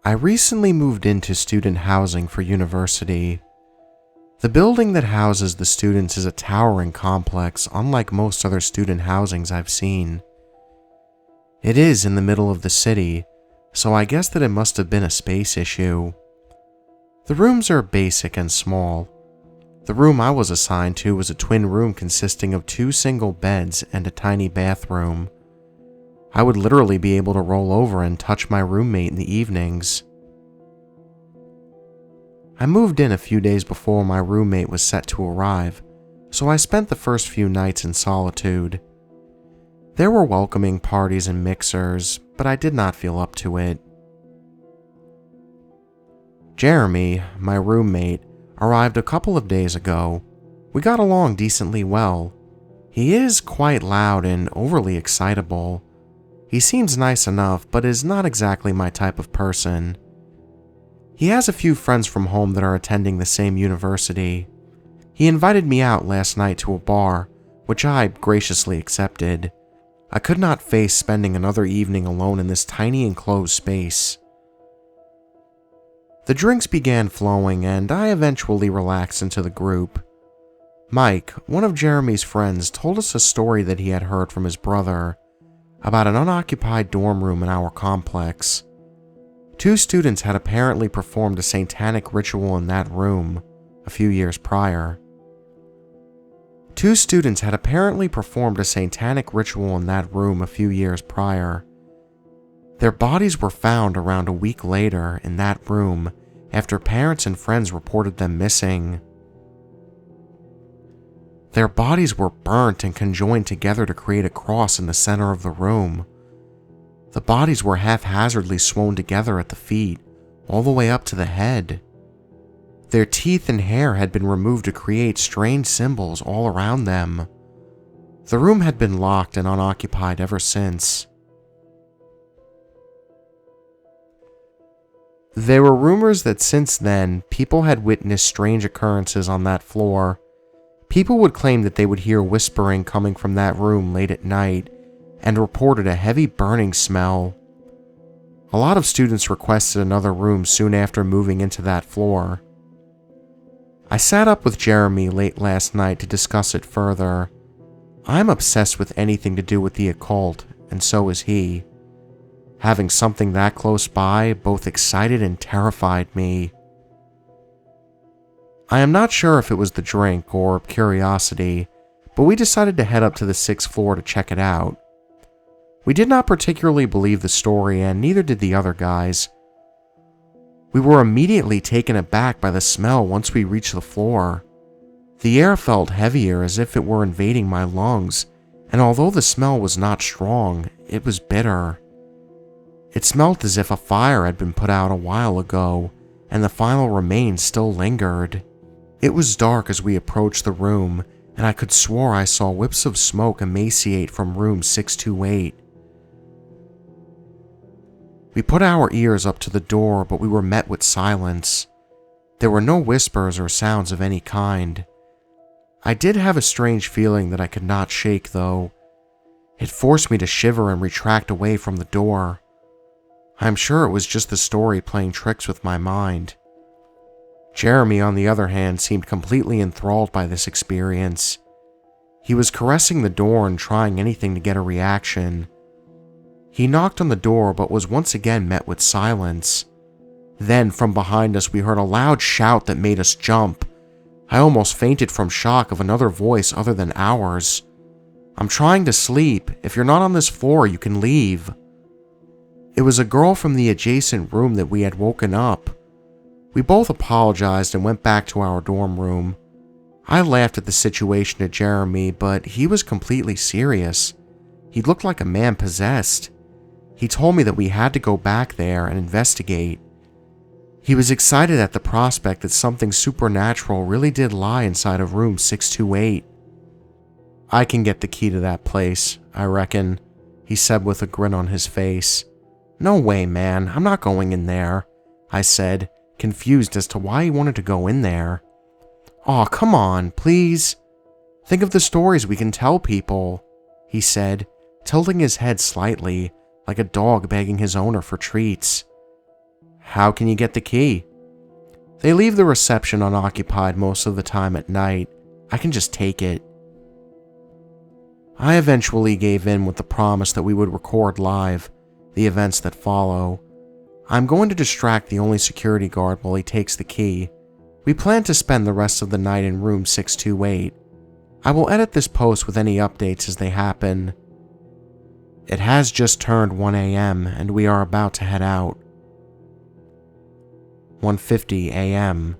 I recently moved into student housing for university. The building that houses the students is a towering complex, unlike most other student housings I've seen. It is in the middle of the city, so I guess that it must have been a space issue. The rooms are basic and small. The room I was assigned to was a twin room consisting of 2 single beds and a tiny bathroom. I would literally be able to roll over and touch my roommate in the evenings. I moved in a few days before my roommate was set to arrive, so I spent the first few nights in solitude. There were welcoming parties and mixers, but I did not feel up to it. Jeremy, my roommate, arrived a couple of days ago. We got along decently well. He is quite loud and overly excitable. He seems nice enough, but is not exactly my type of person. He has a few friends from home that are attending the same university. He invited me out last night to a bar, which I graciously accepted. I could not face spending another evening alone in this tiny enclosed space. The drinks began flowing, and I eventually relaxed into the group. Mike, one of Jeremy's friends, told us a story that he had heard from his brother about an unoccupied dorm room in our complex. 2 students had apparently performed a satanic ritual in that room a few years prior. Their bodies were found around a week later in that room after parents and friends reported them missing. Their bodies were burnt and conjoined together to create a cross in the center of the room. The bodies were haphazardly sewn together at the feet, all the way up to the head. Their teeth and hair had been removed to create strange symbols all around them. The room had been locked and unoccupied ever since. There were rumors that since then, people had witnessed strange occurrences on that floor. People would claim that they would hear whispering coming from that room late at night and reported a heavy burning smell. A lot of students requested another room soon after moving into that floor. I sat up with Jeremy late last night to discuss it further. I'm obsessed with anything to do with the occult, and so is he. Having something that close by both excited and terrified me. I am not sure if it was the drink or curiosity, but we decided to head up to the 6th floor to check it out. We did not particularly believe the story, and neither did the other guys. We were immediately taken aback by the smell once we reached the floor. The air felt heavier as if it were invading my lungs, and although the smell was not strong, it was bitter. It smelled as if a fire had been put out a while ago, and the final remains still lingered. It was dark as we approached the room, and I could swear I saw whips of smoke emaciate from room 628. We put our ears up to the door, but we were met with silence. There were no whispers or sounds of any kind. I did have a strange feeling that I could not shake, though. It forced me to shiver and retract away from the door. I'm sure it was just the story playing tricks with my mind. Jeremy, on the other hand, seemed completely enthralled by this experience. He was caressing the door and trying anything to get a reaction. He knocked on the door but was once again met with silence. Then, from behind us, we heard a loud shout that made us jump. I almost fainted from shock of another voice other than ours. "I'm trying to sleep. If you're not on this floor, you can leave." It was a girl from the adjacent room that we had woken up. We both apologized and went back to our dorm room. I laughed at the situation to Jeremy, but he was completely serious. He looked like a man possessed. He told me that we had to go back there and investigate. He was excited at the prospect that something supernatural really did lie inside of room 628. "I can get the key to that place, I reckon," he said with a grin on his face. "No way, man, I'm not going in there," I said, confused as to why he wanted to go in there. "Aw, come on, please. Think of the stories we can tell people," he said, tilting his head slightly, like a dog begging his owner for treats. How can you get the key? They leave the reception unoccupied most of the time at night. I can just take it. I eventually gave in with the promise that we would record live the events that follow. I'm going to distract the only security guard while he takes the key. We plan to spend the rest of the night in room 628. I will edit this post with any updates as they happen. It has just turned 1 a.m. and we are about to head out. 1:50 a.m.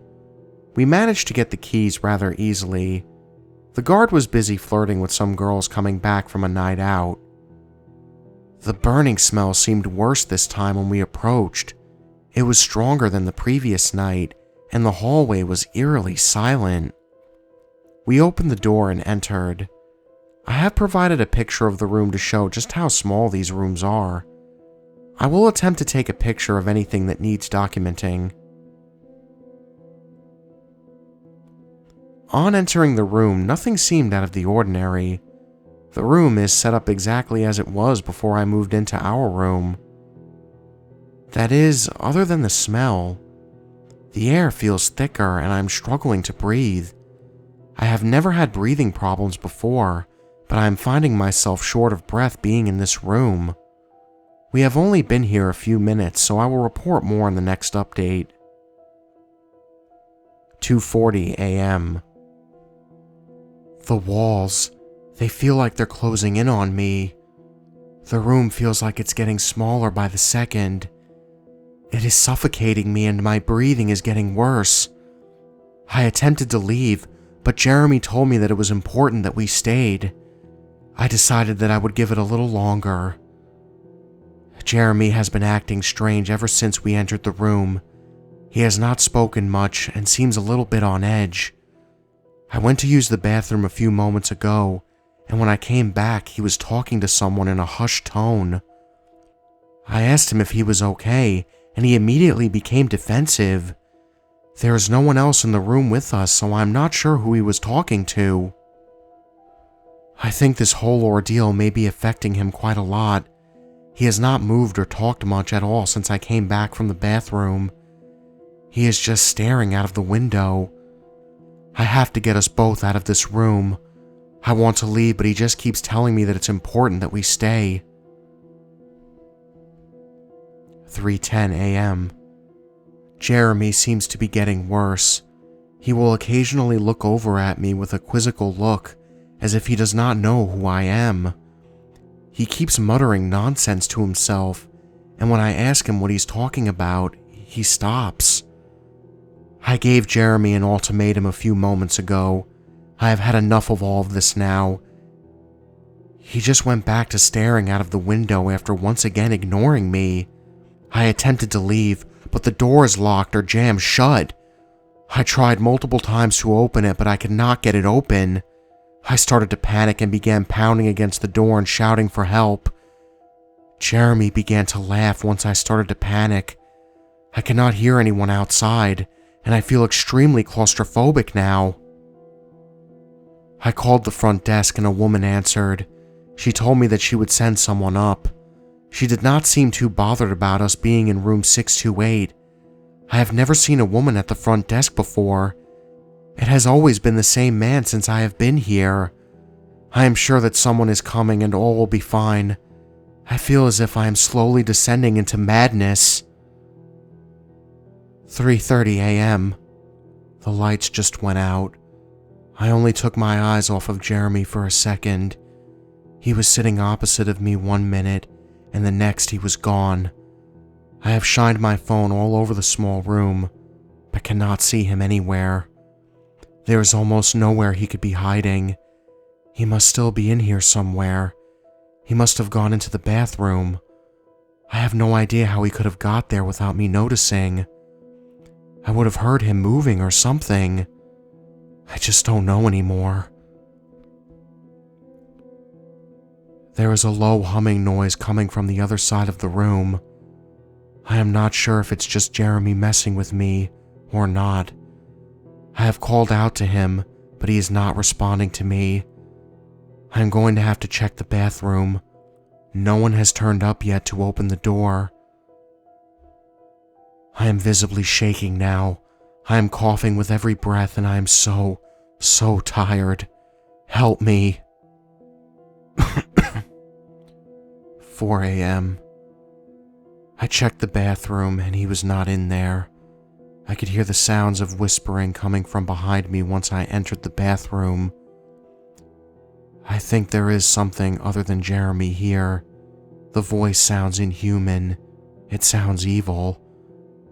We managed to get the keys rather easily. The guard was busy flirting with some girls coming back from a night out. The burning smell seemed worse this time when we approached. It was stronger than the previous night, and the hallway was eerily silent. We opened the door and entered. I have provided a picture of the room to show just how small these rooms are. I will attempt to take a picture of anything that needs documenting. On entering the room, nothing seemed out of the ordinary. The room is set up exactly as it was before I moved into our room. That is, other than the smell. The air feels thicker and I'm struggling to breathe. I have never had breathing problems before, but I am finding myself short of breath being in this room. We have only been here a few minutes, so I will report more in the next update. 2:40 a.m. The walls, they feel like they're closing in on me. The room feels like it's getting smaller by the second. It is suffocating me and my breathing is getting worse. I attempted to leave, but Jeremy told me that it was important that we stayed. I decided that I would give it a little longer. Jeremy has been acting strange ever since we entered the room. He has not spoken much and seems a little bit on edge. I went to use the bathroom a few moments ago, and when I came back, he was talking to someone in a hushed tone. I asked him if he was okay, and he immediately became defensive. There is no one else in the room with us, so I'm not sure who he was talking to. I think this whole ordeal may be affecting him quite a lot. He has not moved or talked much at all since I came back from the bathroom. He is just staring out of the window. I have to get us both out of this room. I want to leave, but he just keeps telling me that it's important that we stay. 3:10 a.m. Jeremy seems to be getting worse. He will occasionally look over at me with a quizzical look, as if he does not know who I am. He keeps muttering nonsense to himself, and when I ask him what he's talking about, he stops. I gave Jeremy an ultimatum a few moments ago. I have had enough of all of this now. He just went back to staring out of the window after once again ignoring me. I attempted to leave, but the door is locked or jammed shut. I tried multiple times to open it, but I could not get it open. I started to panic and began pounding against the door and shouting for help. Jeremy began to laugh once I started to panic. I cannot hear anyone outside, and I feel extremely claustrophobic now. I called the front desk and a woman answered. She told me that she would send someone up. She did not seem too bothered about us being in room 628. I have never seen a woman at the front desk before. It has always been the same man since I have been here. I am sure that someone is coming and all will be fine. I feel as if I am slowly descending into madness. 3:30 a.m. The lights just went out. I only took my eyes off of Jeremy for a second. He was sitting opposite of me 1 minute, and the next he was gone. I have shined my phone all over the small room, but cannot see him anywhere. There is almost nowhere he could be hiding. He must still be in here somewhere. He must have gone into the bathroom. I have no idea how he could have got there without me noticing. I would have heard him moving or something. I just don't know anymore. There is a low humming noise coming from the other side of the room. I am not sure if it's just Jeremy messing with me or not. I have called out to him, but he is not responding to me. I am going to have to check the bathroom. No one has turned up yet to open the door. I am visibly shaking now. I am coughing with every breath and I am so tired. Help me. 4 a.m. I checked the bathroom and he was not in there. I could hear the sounds of whispering coming from behind me once I entered the bathroom. I think there is something other than Jeremy here. The voice sounds inhuman. It sounds evil.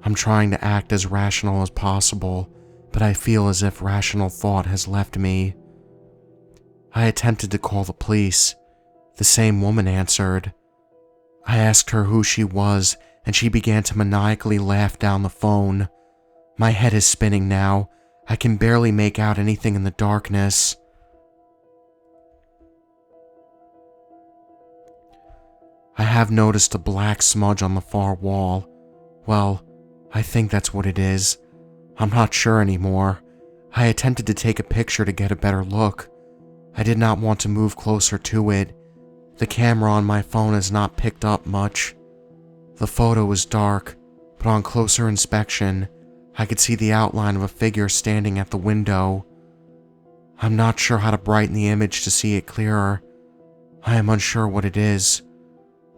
I'm trying to act as rational as possible, but I feel as if rational thought has left me. I attempted to call the police. The same woman answered. I asked her who she was, and she began to maniacally laugh down the phone. My head is spinning now. I can barely make out anything in the darkness. I have noticed a black smudge on the far wall. Well, I think that's what it is. I'm not sure anymore. I attempted to take a picture to get a better look. I did not want to move closer to it. The camera on my phone has not picked up much. The photo is dark, but on closer inspection, I could see the outline of a figure standing at the window. I'm not sure how to brighten the image to see it clearer. I am unsure what it is.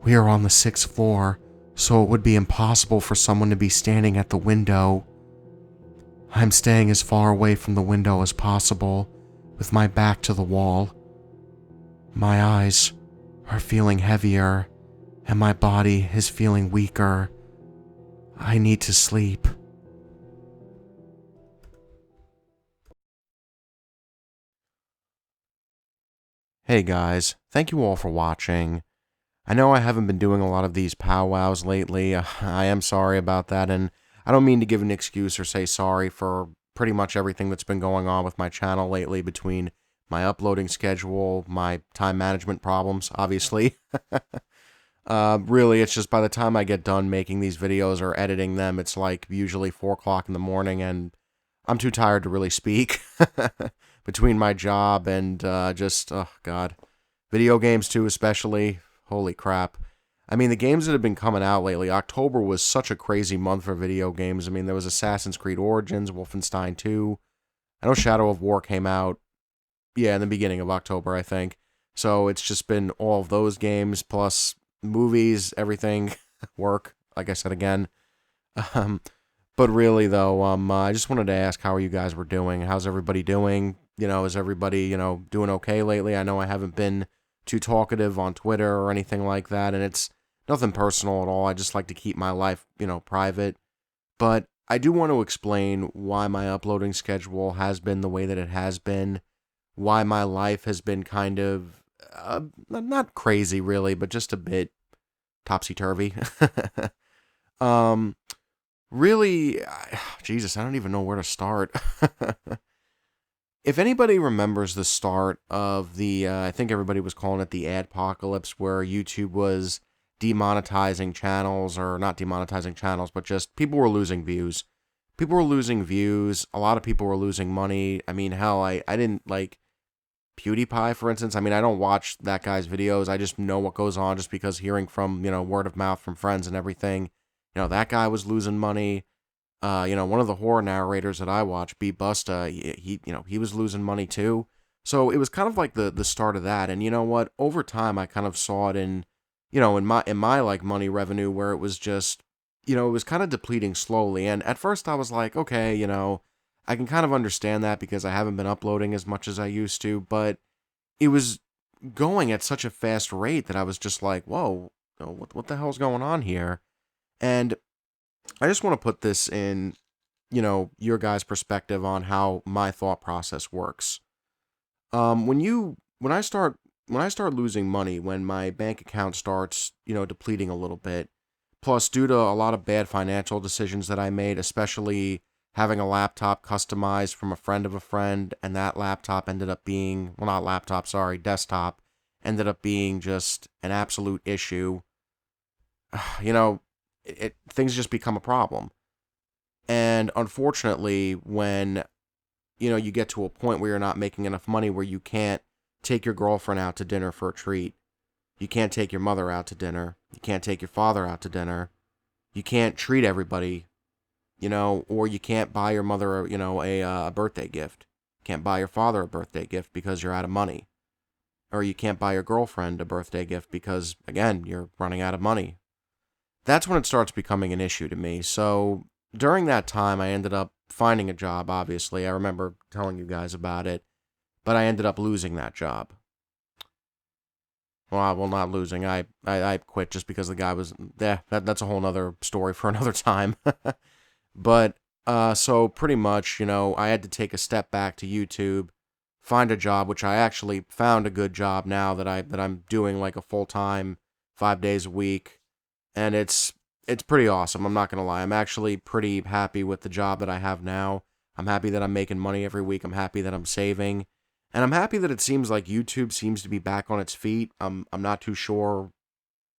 We are on the 6th floor, so it would be impossible for someone to be standing at the window. I'm staying as far away from the window as possible, with my back to the wall. My eyes are feeling heavier, and my body is feeling weaker. I need to sleep. Hey guys, thank you all for watching. I know I haven't been doing a lot of these powwows lately. I am sorry about that, and I don't mean to give an excuse or say sorry for pretty much everything that's been going on with my channel lately between my uploading schedule, my time management problems, obviously. Really, it's just by the time I get done making these videos or editing them, it's like usually 4 o'clock in the morning, and I'm too tired to really speak. Between my job and oh god, video games too especially. Holy crap. I mean, the games that have been coming out lately, October was such a crazy month for video games. I mean, there was Assassin's Creed Origins, Wolfenstein 2. I know Shadow of War came out, in the beginning of October, I think. So it's just been all of those games, plus movies, everything, work, like I said again. But really, though, I just wanted to ask how you guys were doing. How's everybody doing? Is everybody, doing okay lately? I know I haven't been too talkative on Twitter or anything like that, and it's nothing personal at all. I just like to keep my life, private. But I do want to explain why my uploading schedule has been the way that it has been, why my life has been kind of, not crazy really, but just a bit topsy-turvy. Really, Jesus, I don't even know where to start. If anybody remembers the start of the, I think everybody was calling it the adpocalypse, where YouTube was demonetizing channels, or not demonetizing channels, but just people were losing views. People were losing views. A lot of people were losing money. I mean, hell, I didn't like PewDiePie, for instance. I mean, I don't watch that guy's videos. I just know what goes on just because hearing from, word of mouth from friends and everything. That guy was losing money. One of the horror narrators that I watch, B Busta, he was losing money too. So it was kind of like the start of that. And you know what? Over time, I kind of saw it in my like money revenue, where it was just, it was kind of depleting slowly. And at first I was like, okay, I can kind of understand that because I haven't been uploading as much as I used to, but it was going at such a fast rate that I was just like, whoa, what the hell's going on here? And I just want to put this in, your guys' perspective on how my thought process works. When I start losing money, when my bank account starts, depleting a little bit, plus due to a lot of bad financial decisions that I made, especially having a laptop customized from a friend of a friend, and that laptop ended up being, well, not laptop, sorry, desktop, ended up being just an absolute issue. Things just become a problem. And unfortunately, when, you get to a point where you're not making enough money where you can't take your girlfriend out to dinner for a treat, you can't take your mother out to dinner, you can't take your father out to dinner, you can't treat everybody, or you can't buy your mother, a birthday gift. Can't buy your father a birthday gift because you're out of money. Or you can't buy your girlfriend a birthday gift because, again, you're running out of money. That's when it starts becoming an issue to me. So during that time, I ended up finding a job, obviously. I remember telling you guys about it, but I ended up losing that job. Well, not losing. I quit just because the guy was. That's a whole nother story for another time. But so pretty much, I had to take a step back to YouTube, find a job, which I actually found a good job now that I'm doing like a full time, 5 days a week, and it's pretty awesome. I'm not gonna lie. I'm actually pretty happy with the job that I have now. I'm happy that I'm making money every week. I'm happy that I'm saving. And I'm happy that it seems like YouTube seems to be back on its feet. I'm not too sure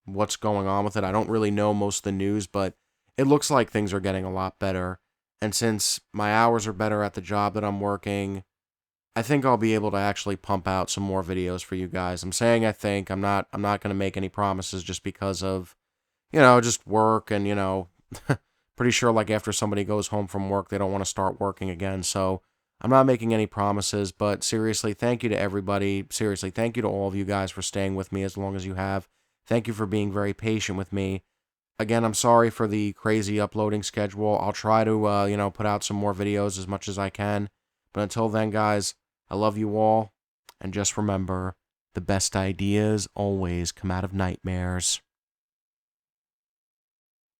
what's going on with it. I don't really know most of the news, but it looks like things are getting a lot better. And since my hours are better at the job that I'm working, I think I'll be able to actually pump out some more videos for you guys. I'm saying I think. I'm not going to make any promises just because of, just work and, pretty sure like after somebody goes home from work, they don't want to start working again. So I'm not making any promises, but seriously, thank you to everybody. Seriously, thank you to all of you guys for staying with me as long as you have. Thank you for being very patient with me. Again, I'm sorry for the crazy uploading schedule. I'll try to, put out some more videos as much as I can. But until then, guys, I love you all. And just remember, the best ideas always come out of nightmares.